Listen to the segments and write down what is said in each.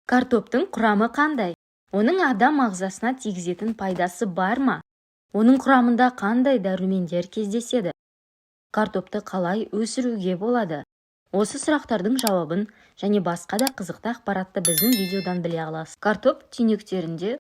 Картоптың құрамы қандай? Оның адам ағзасына тигізетін пайдасы бар ма? Оның құрамында қандай дәрумендер кездеседі? Картопты қалай өсіруге болады? Осы сұрақтардың жауабын және басқа да қызықты ақпаратты біздің видеодан біле аласыз. Картоп түйнектерінде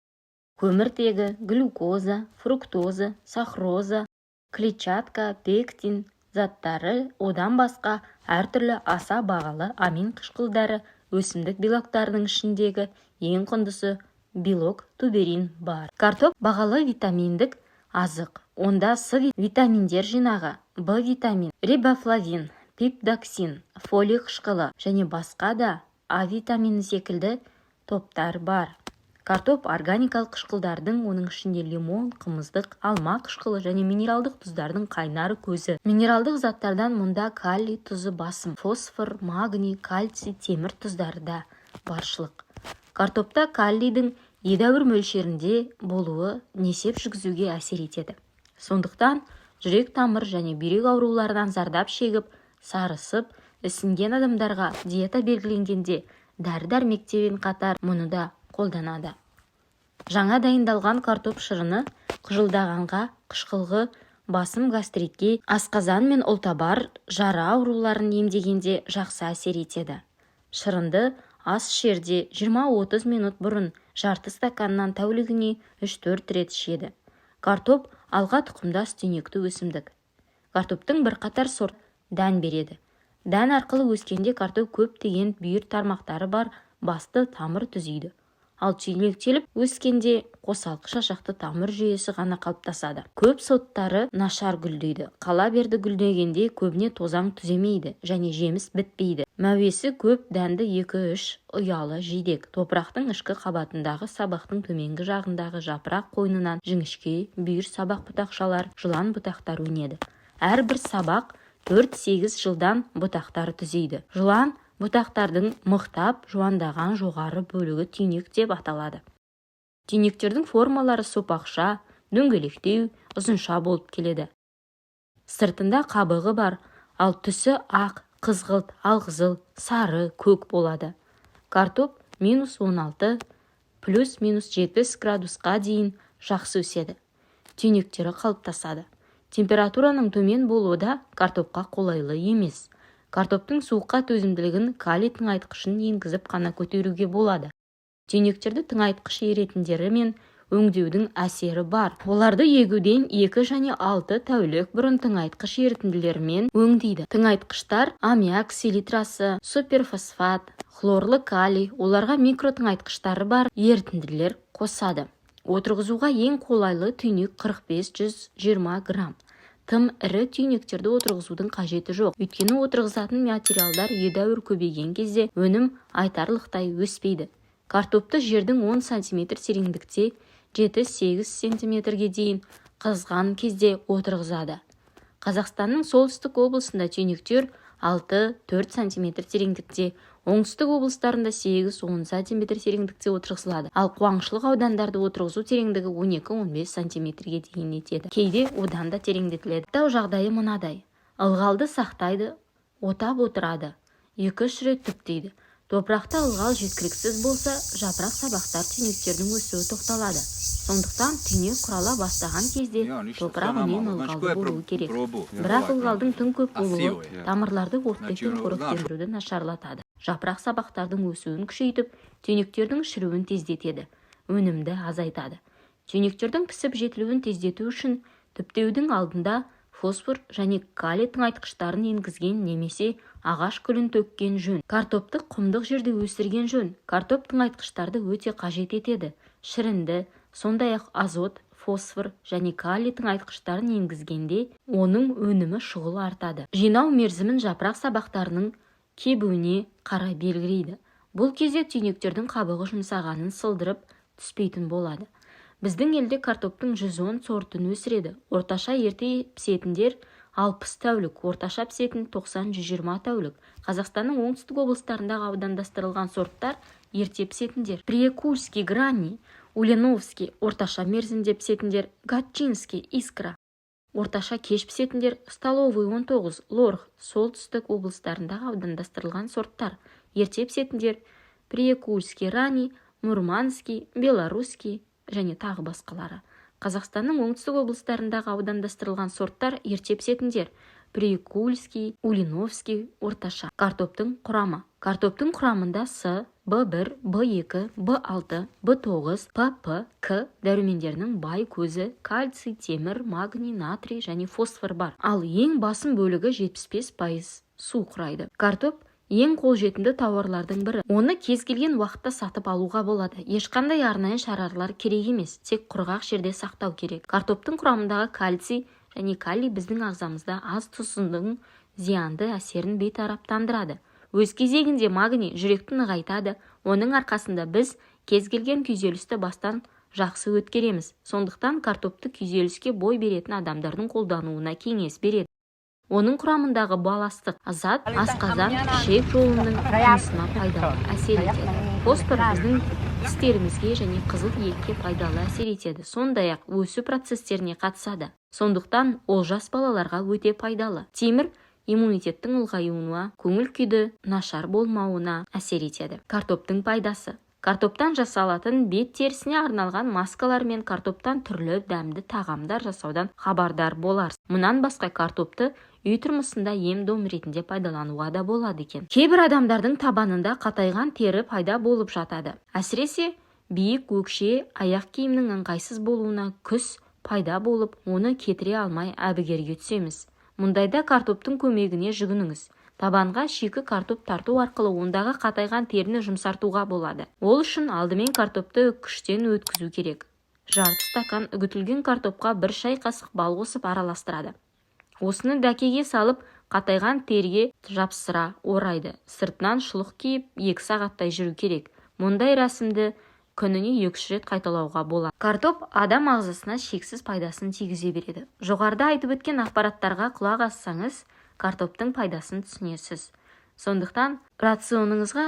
көміртегі, глюкоза, фруктоза, сахароза, клетчатка, пектин заттары, одан басқа әртүрлі аса бағалы амин қышқылдары, өсімдік белоктарының ішіндегі ең құндысы белок туберин бар. Картоп бағалы витаминдік азық. Онда С витаминдер жинағы, В витамин, рибофлавин, пипдоксин, фолий қышқылы және басқа да А витамині секілді топтар бар. Картоп органикалық қышқылдардың, оның ішінде лимон, қымыздық, алма қышқылы және минералдық тұздардың қайнар көзі. Минералдық заттардан мұнда калий тұзы басым, фосфор, магний, кальций, темір тұздары да баршылық. Картопта калийдің едәуір мөлшерінде болуы несеп жүргізуге әсер етеді. Сондықтан жүрек тамыр және бүйрек ауруларынан зардап шегіп, сарысып, ісінген адамдарға диета белгіленгенде дәрі-дәрмекпен қатар мұны да қолданады. Жаңа дайындалған картоп шырыны қыжылдағанға, қышқылғы басым гастритке, асқазан мен ұлтабар жара ауруларын емдегенде жақсы әсер етеді. Шырынды ас ішерде 20-30 минут бұрын жарты стаканнан тәулігіне 3-4 рет ішеді. Картоп алға тұқымдас түйнекті өсімдік. Картоптың бірқатар сорт дән береді. Дән арқылы өскенде картоп көптеген бүйір тармақтары бар басты тамыр түзейді. Ал түйнектеліп өскенде қосалқы шашақты тамыр жүйесі ғана қалыптасады. Көп сорттары нашар гүлдейді. Қала берді гүлдегенде көбіне тозаң түземейді және жеміс бітпейді. Мәуесі көп дәнді 2-3 ұялы жидек. Топырақтың ішкі қабатындағы сабақтың төменгі жағындағы жапырақ қойнынан жіңішке бүйір сабақ бұтақшалар, жылан бұтақтар өнеді. Әрбір сабақ 4-8 жылдан бұтақтар түзейді. Жылан бұтақтардың мықтап жуандаған жоғары бөлігі түйнек деп аталады. Түйнектердің формалары сопақша, дөңгелектеу, ұзынша болып келеді. Сыртында қабығы бар, ал түсі ақ, қызғылт, алқызыл, сары, көк болады. Картоп -16, +-7 градусқа дейін жақсы өседі. Түйнектері қалыптасады. Температураның төмен болуы да картопқа қолайлы емес. Картоптың суыққа төзімділігін калий тыңайтқышын енгізіп қана көтеруге болады. Түйнектерді тыңайтқыш еретіндері мен өңдеудің әсері бар. Оларды егуден 2 және 6 тәулік бұрын тыңайтқыш ерітінділермен өңдейді. Тыңайтқыштар аммиак селитрасы, суперфосфат, хлорлы калий, оларға микротыңайтқыштары бар ерітінділер қосады. Отырғызуға ең қолайлы түйнек 45-120 грамм. Тым ірі түйнектерді отырғызудың қажеті жоқ. Өйткені отырғызатын материалдар едәуір көбейген кезде өнім айтарлықтай өспейді. Картопты жердің 10 см тереңдікте 7-8 см-ге дейін қызған кезде отырғызады. Қазақстанның солтүстік облысында түйнектер 6-4 см тереңдікте, оңтүстік облыстарында 8-10 см тереңдікте отырғызылады. Ал қуаңшылық аудандарды отырғызу тереңдігі 12-15 см-ге дейін етеді. Кейде одан да тереңдетіледі. Тау жағдайы мынадай. Ылғалды сақтайды, отап отырады, 2-3 рет түптейді. Топырақта ылғал жеткіліксіз болса, жапырақ сабақтар түйнектердің өсуі тоқталады. Сондықтан түйнек құрала бастаған кезде топырақ үнемі ылғалды болуы керек. Бірақ ылғалдың тым көп болуы тамырларды оттекпен қоректендіруді нашарлатады. Жапырақ сабақтардың өсуін күшейтіп, түйнектердің шіруін тездетеді, өнімді азайтады. Түйнектердің пісіп жетілуін тездету үшін түптеудің алдында фосфор және калий тыңайтқыштарын енгізген немесе ағаш күлін төккен жөн. Картопты құмдық жерде өсірген жөн. Картоп тыңайтқыштарды өте қажет етеді. Шірінді, сондай-ақ азот, фосфор және калий тыңайтқыштарын енгізгенде оның өнімі шұғыл артады. Жинау мерзімін жапырақ сабақтарының кебуіне қарай белгілейді. Бұл кезде түйнектердің қабығы жұмсағанын сылдырып түспейтін болады. Біздің елде картоптың 110 сортын өсіреді. Орташа ерте пісетіндер 60 тәулік, орташа пісетін 90-120 тәулік. Қазақстанның оңтүстік облыстарындағы аудандастырылған сорттар ерте пісетіндер. Приекульский, Грани, Ульяновский, орташа мерзімде пісетіндер, Гатчинский, Искра. Орташа кеш пісетіндер, Столовый 19, Лорх, солтүстік облыстарындағы аудандастырылған сорттар. Ерте пісетіндер, приякульский ранний, мурманский, белорусский және тағы басқалары. Қазақстанның оңтүстік облыстарындағы аудандастырылған сорттар ерте пісетіндер. Приякульский, Улиновский, орташа. Картоптың құрамы. Картоптың құрамында С, В1, В2, В6, В9, ПП, К дәрумендерінің бай көзі, кальций, темір, магний, натрий және фосфор бар. Ал ең басым бөлігі 75% су құрайды. Картоп ең қолжетімді тауарлардың бірі. Оны кез келген уақытта сатып алуға болады. Ешқандай арнайы шаралар керек емес, тек құрғақ жерде сақтау керек. Картоптың құрамындағы кальций және калий біздің ағзамызда аз тұзының зиянды әсерін бейтараптандырады. Өз кезегінде магний жүректі нығайтады. Оның арқасында біз кез келген күйзелісті бастан жақсы өткереміз. Сондықтан картопты күйзеліске бой беретін адамдардың қолдануына кеңес береді. Оның құрамындағы баластық зат асқазан, ішек жолының жұмысына пайдалы әсер етеді. Фосфор біздің тістерімізге және қызыл етке пайдалы әсер етеді. Сондай-ақ өсу процестеріне қатысады. Сондықтан ол жас балаларға өте пайдалы. Темір иммунитеттің ұлғаюына, көңіл күйді нашар болмауына әсер етеді. Картоптың пайдасы. Картоптан жасалатын бет терісіне арналған маскалар мен картоптан түрлі дәмді тағамдар жасаудан хабардар боларсыз. Мұнан басқа картопты үй тұрмысында ем-дом ретінде пайдалануға да болады екен. Кейбір адамдардың табанында қатайған тері пайда болып жатады. Әсіресе биік өкше, аяқ киімнің ыңғайсыз болуына күс пайда болып, оны кетіре алмай әбігерге түсеміз. Мұндайда картоптың көмегіне жүгініңіз. Табанға шикі картоп тарту арқылы ондағы қатайған теріні жұмсартуға болады. Ол үшін алдымен картопты үккіштен өткізу керек. Жарты стакан үгітілген картопқа 1 шай қасық бал қосып араластырады. Осыны дәкеге салып, қатайған теріге жапсыра орайды. Сыртынан шұлық киіп 2 сағаттай жүру керек. Мұндай рәсімді күніне 2 рет қайталауға болады. Картоп адам ағзасына шексіз пайдасын тигізе береді. Жоғарыда айтып өткен ақпараттарға құлақ ассаңыз, картоптың пайдасын түсінесіз. Сондықтан рационыңызға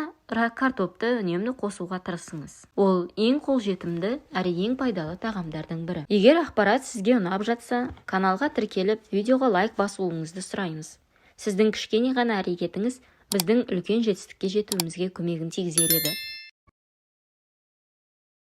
картопты үнемді қосуға тырысыңыз. Ол ең қолжетімді әрі ең пайдалы тағамдардың бірі. Егер ақпарат сізге ұнап жатса, каналға тіркеліп, видеоға лайк басуыңызды сұраймыз. Сіздің кішкене ғана әрекетіңіз біздің үлкен жетістікке жетуімізге көмегін тигізер еді.